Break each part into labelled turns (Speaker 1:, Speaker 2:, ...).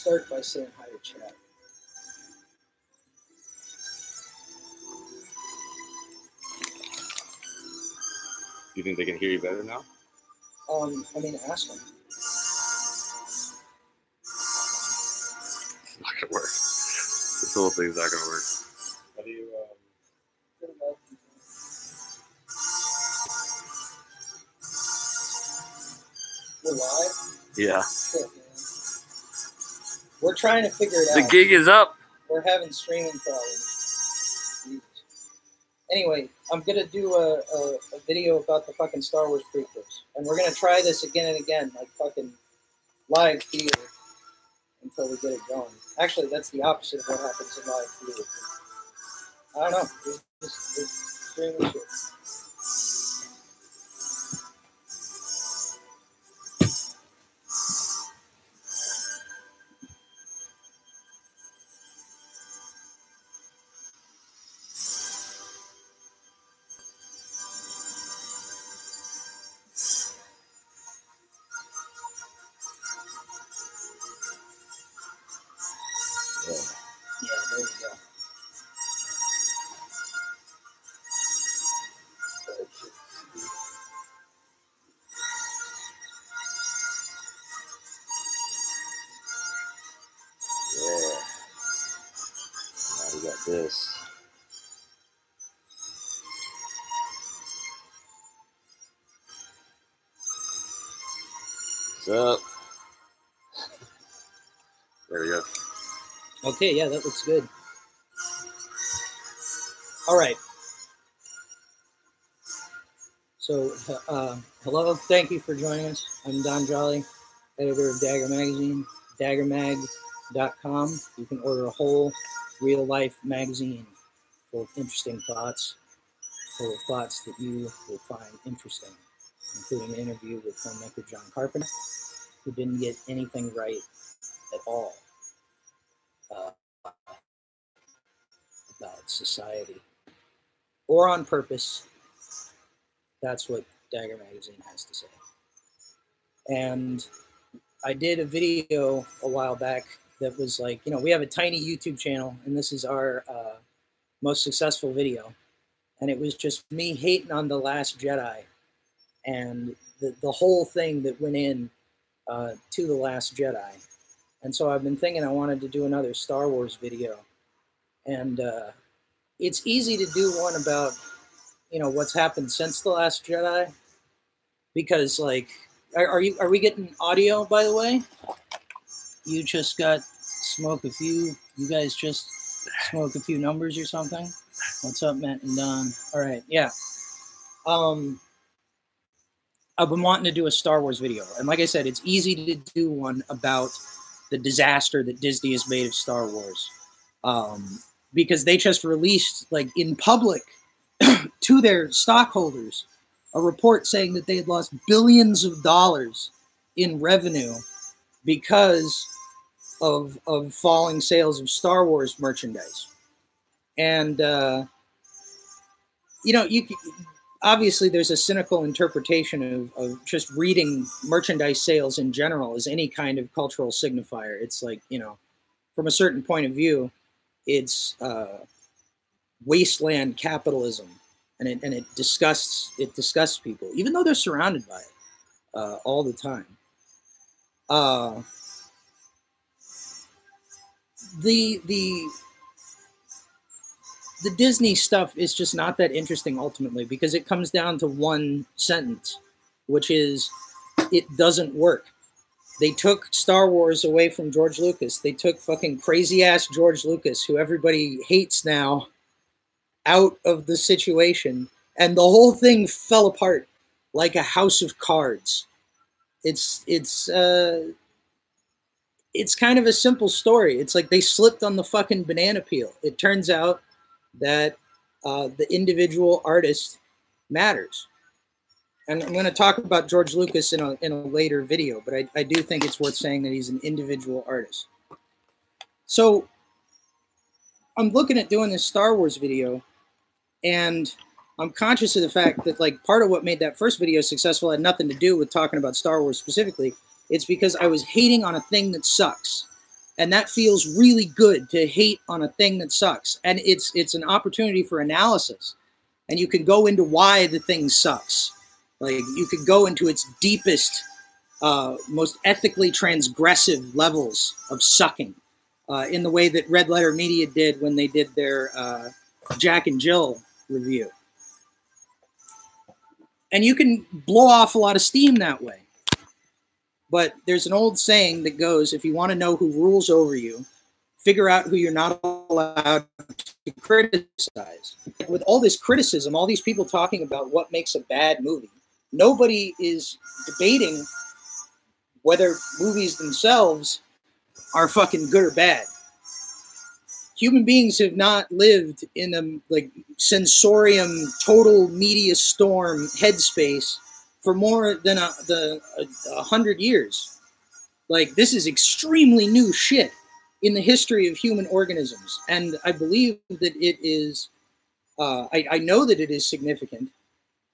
Speaker 1: start by saying hi to chat.
Speaker 2: You think they can hear you better now?
Speaker 1: I mean, ask them.
Speaker 2: It's not gonna work. This whole thing's not gonna work. How do you?
Speaker 1: We're live?
Speaker 2: Yeah.
Speaker 1: Shit, man. We're trying to figure it out.
Speaker 2: The gig is up.
Speaker 1: We're having streaming problems. Anyway, I'm going to do a video about the fucking Star Wars prequels. And we're going to try this again and again, like fucking live theater, until we get it going. Actually, that's the opposite of what happens in live theater. I don't know. It's streaming shit. Yeah, there we go.
Speaker 2: Yeah. Now we got this. What's up? There we go.
Speaker 1: Okay, yeah, that looks good. All right. So, hello, thank you for joining us. I'm Don Jolly, editor of Dagger Magazine, daggermag.com. You can order a whole real-life magazine full of interesting thoughts, full of thoughts that you will find interesting, including an interview with filmmaker John Carpenter, who didn't get anything right at all about society, or on purpose. That's what Dagger Magazine has to say. And I did a video a while back that was like, you know, we have a tiny YouTube channel, and this is our most successful video. And it was just me hating on The Last Jedi and the whole thing that went in to The Last Jedi. And so I've been thinking I wanted to do another Star Wars video. And it's easy to do one about, you know, what's happened since The Last Jedi, because like, are we getting audio, by the way? You just got smoke a few, you guys just smoke a few numbers or something? What's up, Matt and Don? All right, yeah. I've been wanting to do a Star Wars video, and like I said, it's easy to do one about the disaster that Disney has made of Star Wars, because they just released, like, in public to their stockholders, a report saying that they had lost billions of dollars in revenue because of falling sales of Star Wars merchandise. And, you know, obviously there's a cynical interpretation of just reading merchandise sales in general as any kind of cultural signifier. It's like, you know, from a certain point of view, it's wasteland capitalism. And it disgusts people, even though they're surrounded by it all the time. The Disney stuff is just not that interesting ultimately, because it comes down to one sentence, which is it doesn't work. They took Star Wars away from George Lucas. They took fucking crazy ass George Lucas, who everybody hates now, out of the situation, and the whole thing fell apart like a house of cards. It's kind of a simple story. It's like they slipped on the fucking banana peel. It turns out that the individual artist matters. And I'm going to talk about George Lucas in a later video, but I do think it's worth saying that he's an individual artist. So I'm looking at doing this Star Wars video, and I'm conscious of the fact that, like, part of what made that first video successful had nothing to do with talking about Star Wars specifically. It's because I was hating on a thing that sucks. And that feels really good to hate on a thing that sucks. And it's an opportunity for analysis. And you can go into why the thing sucks. Like, you could go into its deepest, most ethically transgressive levels of sucking, in the way that Red Letter Media did when they did their Jack and Jill review. And you can blow off a lot of steam that way. But there's an old saying that goes, if you want to know who rules over you, figure out who you're not allowed to criticize. With all this criticism, all these people talking about what makes a bad movie, nobody is debating whether movies themselves are fucking good or bad. Human beings have not lived in a like sensorium, total media storm headspace for more than a 100 years. Like, this is extremely new shit in the history of human organisms. And I believe that it is, I know that it is significant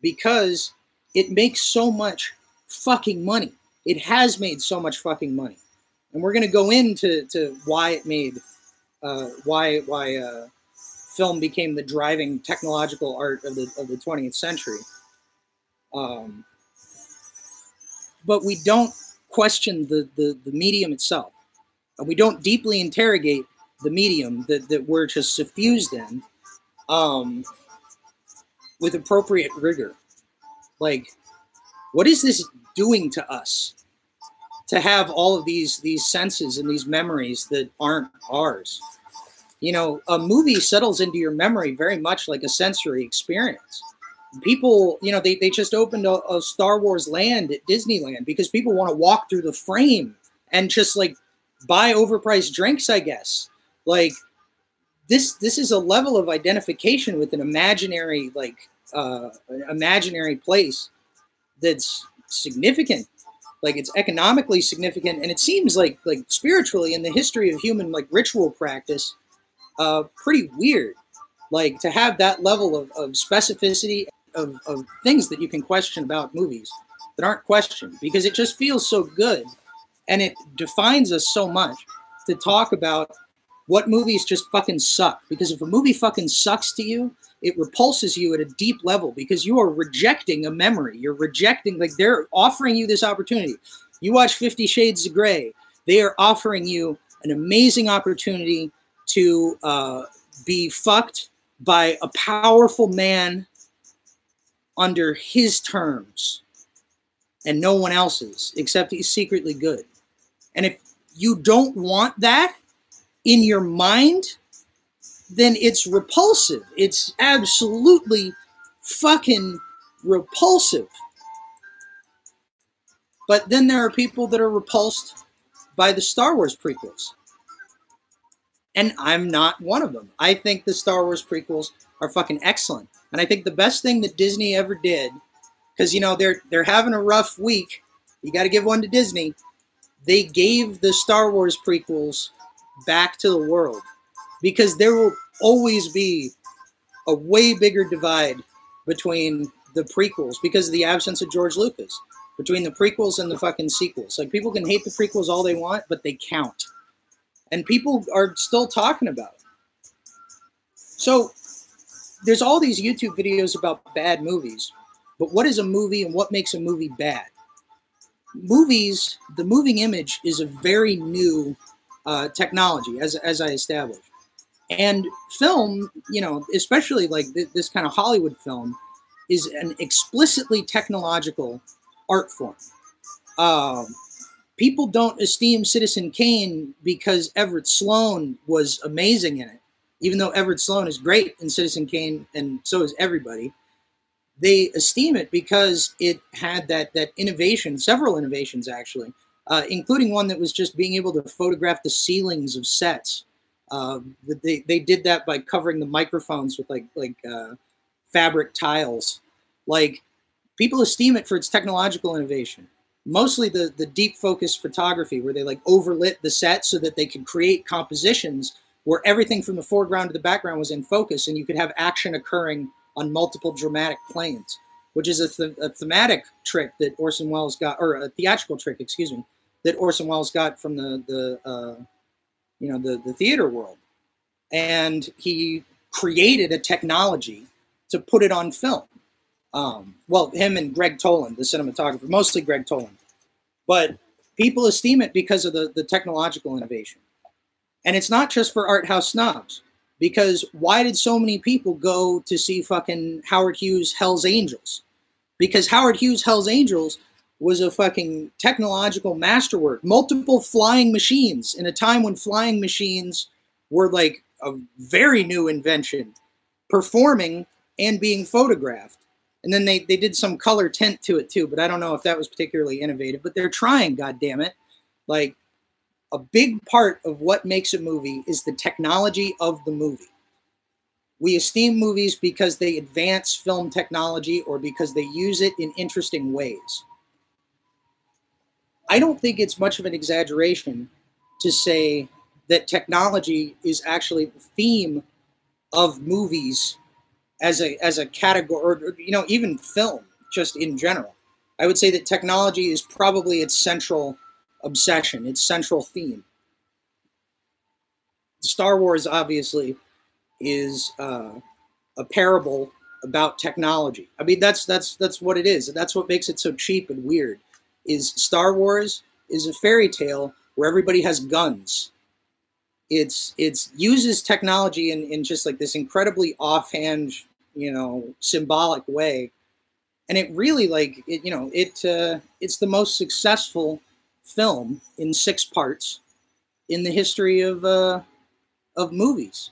Speaker 1: because it makes so much fucking money. It has made so much fucking money. And we're going to go into why it made, why film became the driving technological art of the 20th century. But we don't question the medium itself. We don't deeply interrogate the medium that we're just suffused in with appropriate rigor. Like, what is this doing to us to have all of these senses and these memories that aren't ours? You know, a movie settles into your memory very much like a sensory experience. People, you know, they just opened a Star Wars land at Disneyland because people want to walk through the frame and just like buy overpriced drinks, I guess. Like, this is a level of identification with an imaginary, like, imaginary place that's significant. Like, it's economically significant, and it seems like spiritually in the history of human like ritual practice, pretty weird. Like, to have that level of specificity of things that you can question about movies that aren't questioned, because it just feels so good. And it defines us so much to talk about what movies just fucking suck. Because if a movie fucking sucks to you, it repulses you at a deep level because you are rejecting a memory. You're rejecting, like, they're offering you this opportunity. You watch 50 Shades of Grey. They are offering you an amazing opportunity to be fucked by a powerful man under his terms and no one else's, except he's secretly good. And if you don't want that in your mind, then it's repulsive. It's absolutely fucking repulsive. But then there are people that are repulsed by the Star Wars prequels. And I'm not one of them. I think the Star Wars prequels are fucking excellent. And I think the best thing that Disney ever did, because, you know, they're having a rough week. You got to give one to Disney. They gave the Star Wars prequels back to the world, because there will always be a way bigger divide between the prequels because of the absence of George Lucas, between the prequels and the fucking sequels. Like, people can hate the prequels all they want, but they count. And people are still talking about it. So there's all these YouTube videos about bad movies, but what is a movie and what makes a movie bad? Movies, the moving image is a very new technology, as I established. And film, you know, especially like this kind of Hollywood film, is an explicitly technological art form. People don't esteem Citizen Kane because Everett Sloane was amazing in it, even though Everett Sloane is great in Citizen Kane, and so is everybody. They esteem it because it had that innovation, several innovations actually, including one that was just being able to photograph the ceilings of sets. They did that by covering the microphones with like fabric tiles. Like, people esteem it for its technological innovation. Mostly the deep focus photography, where they like overlit the set so that they could create compositions where everything from the foreground to the background was in focus, and you could have action occurring on multiple dramatic planes, which is a thematic trick that Orson Welles got, or a theatrical trick, excuse me, that Orson Welles got from the the theater world. And he created a technology to put it on film. Well, him and Greg Toland, the cinematographer, mostly Greg Toland. But people esteem it because of the technological innovation. And it's not just for art house snobs. Because why did so many people go to see fucking Howard Hughes' Hell's Angels? Because Howard Hughes' Hell's Angels was a fucking technological masterwork. Multiple flying machines in a time when flying machines were like a very new invention, performing and being photographed. And then they did some color tint to it too, but I don't know if that was particularly innovative. But they're trying, goddammit. Like, a big part of what makes a movie is the technology of the movie. We esteem movies because they advance film technology or because they use it in interesting ways. I don't think it's much of an exaggeration to say that technology is actually the theme of movies as a category, or even film, just in general. I would say that technology is probably its central obsession, its central theme. Star Wars, obviously, is a parable about technology. I mean, that's what it is. That's what makes it so cheap and weird. Is Star Wars is a fairy tale where everybody has guns. It's uses technology in just like this incredibly offhand, symbolic way, and it really it's the most successful film in 6 parts in the history of movies,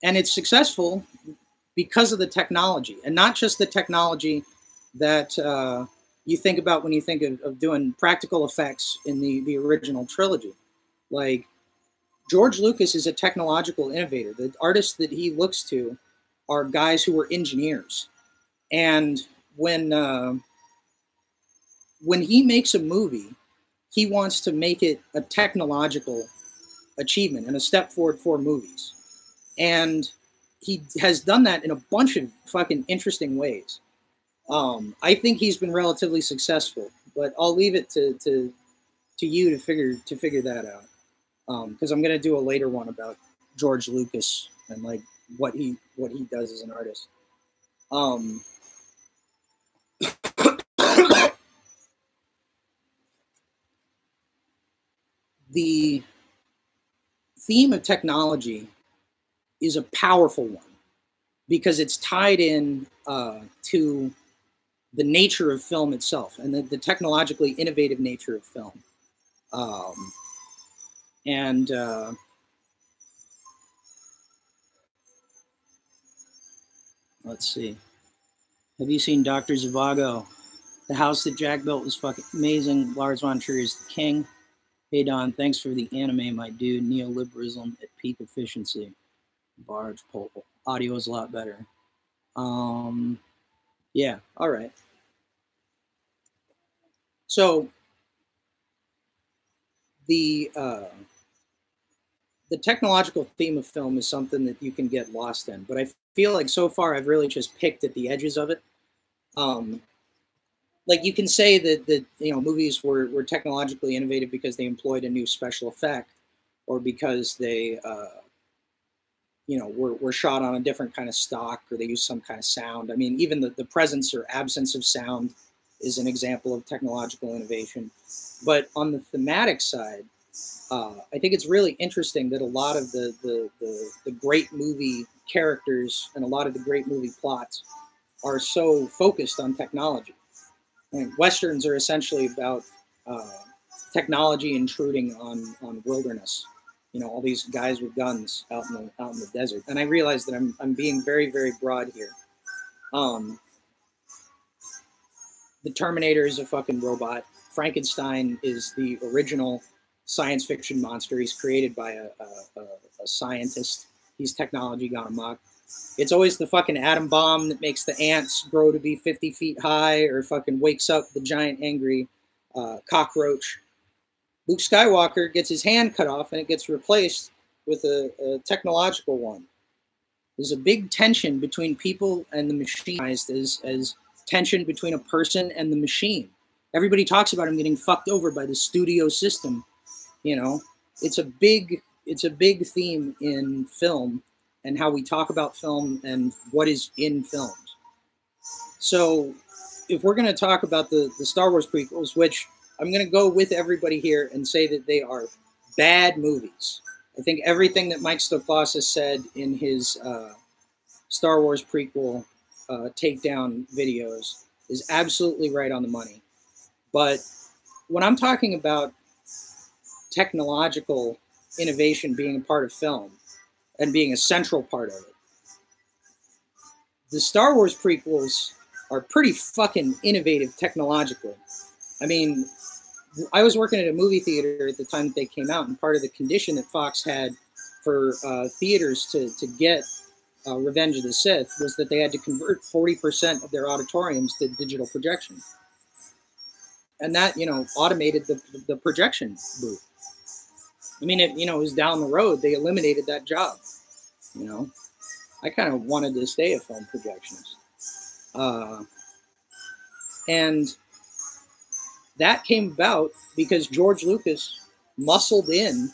Speaker 1: and it's successful because of the technology, and not just the technology that you think about when you think of doing practical effects in the original trilogy. Like, George Lucas is a technological innovator. The artists that he looks to are guys who were engineers, and when he makes a movie, he wants to make it a technological achievement and a step forward for movies. And he has done that in a bunch of fucking interesting ways. I think he's been relatively successful, but I'll leave it to you to figure that out. Because I'm gonna do a later one about George Lucas and like what he does as an artist. The theme of technology is a powerful one because it's tied in to the nature of film itself and the technologically innovative nature of film. Let's see. Have you seen Dr. Zhivago? The house that Jack built was fucking amazing. Lars von Trier is the king. Hey Don, thanks for the anime, my dude. Neoliberalism at peak efficiency. Barge pole. Audio is a lot better. Yeah, all right. So the technological theme of film is something that you can get lost in, but I feel like so far I've really just picked at the edges of it. Like, you can say that movies were technologically innovative because they employed a new special effect, or because they were shot on a different kind of stock, or they used some kind of sound. I mean, even the presence or absence of sound is an example of technological innovation. But on the thematic side, I think it's really interesting that a lot of the great movie characters and a lot of the great movie plots are so focused on technology. I mean, Westerns are essentially about technology intruding on wilderness. All these guys with guns out in the desert. And I realize that I'm being very, very broad here. The Terminator is a fucking robot. Frankenstein is the original science fiction monster. He's created by a scientist. He's technology gone amok. It's always the fucking atom bomb that makes the ants grow to be 50 feet high, or fucking wakes up the giant angry cockroach. Luke Skywalker gets his hand cut off and it gets replaced with a technological one. There's a big tension between people and the machine, as tension between a person and the machine. Everybody talks about him getting fucked over by the studio system. It's a big it's a big theme in film and how we talk about film and what is in films. So if we're going to talk about the Star Wars prequels, which I'm going to go with everybody here and say that they are bad movies. I think everything that Mike Stoklasa said in his Star Wars prequel takedown videos is absolutely right on the money. But when I'm talking about technological innovation being a part of film and being a central part of it, the Star Wars prequels are pretty fucking innovative technologically. I mean, I was working at a movie theater at the time that they came out, and part of the condition that Fox had for theaters to get Revenge of the Sith was that they had to convert 40% of their auditoriums to digital projection. And that, you know, automated the projection booth. I mean, it was down the road. They eliminated that job. You know, I kind of wanted to stay a film projectionist. And that came about because George Lucas muscled in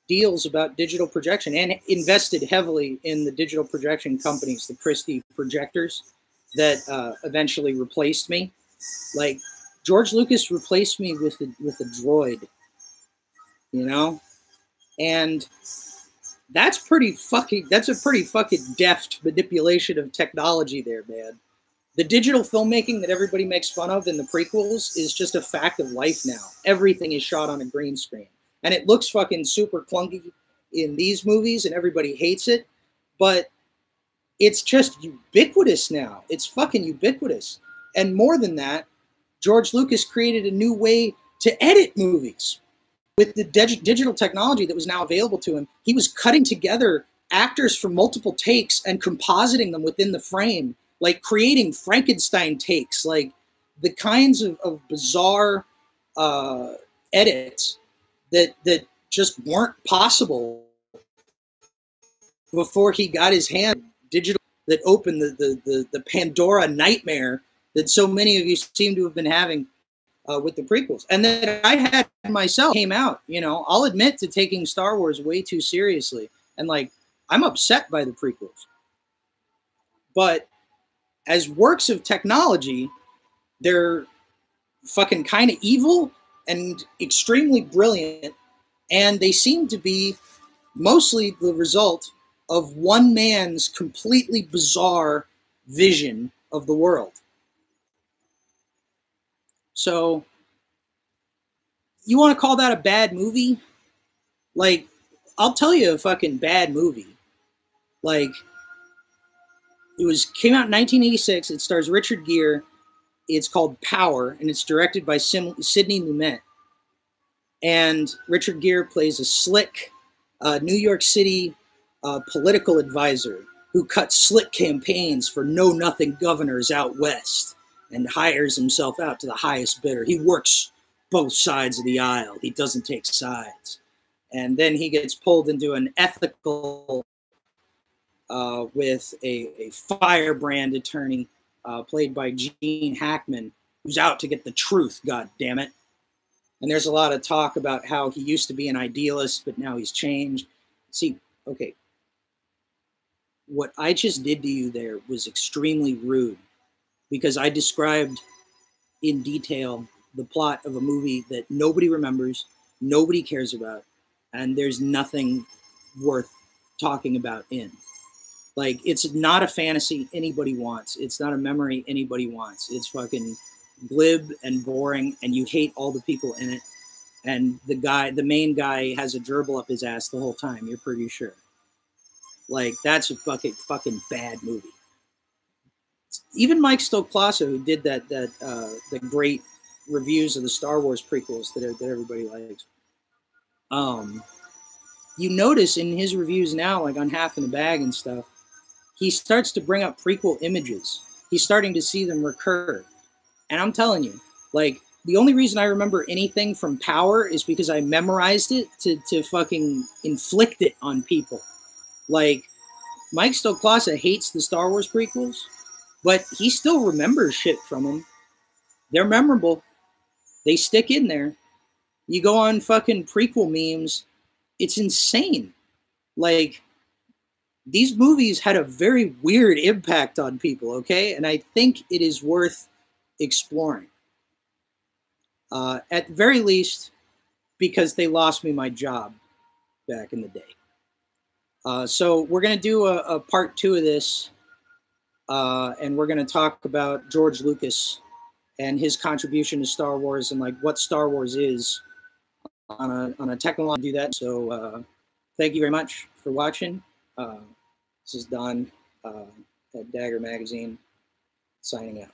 Speaker 1: deals about digital projection and invested heavily in the digital projection companies, the Christie projectors that eventually replaced me. Like, George Lucas replaced me with a droid, you know? And that's a pretty fucking deft manipulation of technology there, man. The digital filmmaking that everybody makes fun of in the prequels is just a fact of life now. Everything is shot on a green screen. And it looks fucking super clunky in these movies and everybody hates it. But it's just ubiquitous now. It's fucking ubiquitous. And more than that, George Lucas created a new way to edit movies. With the digital technology that was now available to him, he was cutting together actors from multiple takes and compositing them within the frame, like creating Frankenstein takes, like the kinds of bizarre edits that just weren't possible before he got his hand digital, that opened the Pandora nightmare that so many of you seem to have been having with the prequels, and that I had myself came out. You know, I'll admit to taking Star Wars way too seriously, and like, I'm upset by the prequels. But as works of technology, they're fucking kind of evil and extremely brilliant, and they seem to be mostly the result of one man's completely bizarre vision of the world. So, you want to call that a bad movie? Like, I'll tell you a fucking bad movie. Like, came out in 1986. It stars Richard Gere. It's called Power, and it's directed by Sidney Lumet. And Richard Gere plays a slick New York City political advisor who cuts slick campaigns for know-nothing governors out west and hires himself out to the highest bidder. He works both sides of the aisle. He doesn't take sides. And then he gets pulled into an ethical with a firebrand attorney played by Gene Hackman, who's out to get the truth, God damn it. And there's a lot of talk about how he used to be an idealist, but now he's changed. See, okay, what I just did to you there was extremely rude, because I described in detail the plot of a movie that nobody remembers, nobody cares about, and there's nothing worth talking about in. Like, it's not a fantasy anybody wants. It's not a memory anybody wants. It's fucking glib and boring, and you hate all the people in it. And the main guy has a gerbil up his ass the whole time, you're pretty sure. Like, that's a fucking bad movie. Even Mike Stoklasa, who did the great reviews of the Star Wars prequels that everybody likes, you notice in his reviews now, like on Half in the Bag and stuff, he starts to bring up prequel images. He's starting to see them recur. And I'm telling you, like, the only reason I remember anything from Power is because I memorized it to fucking inflict it on people. Like, Mike Stoklasa hates the Star Wars prequels, but he still remembers shit from them. They're memorable. They stick in there. You go on fucking prequel memes, it's insane. Like, these movies had a very weird impact on people, okay? And I think it is worth exploring. At the very least, because they lost me my job back in the day. So we're going to do a part 2 of this, and we're going to talk about George Lucas and his contribution to Star Wars and like what Star Wars is on a technological do that. So thank you very much for watching. This is Don at Dagger Magazine signing out.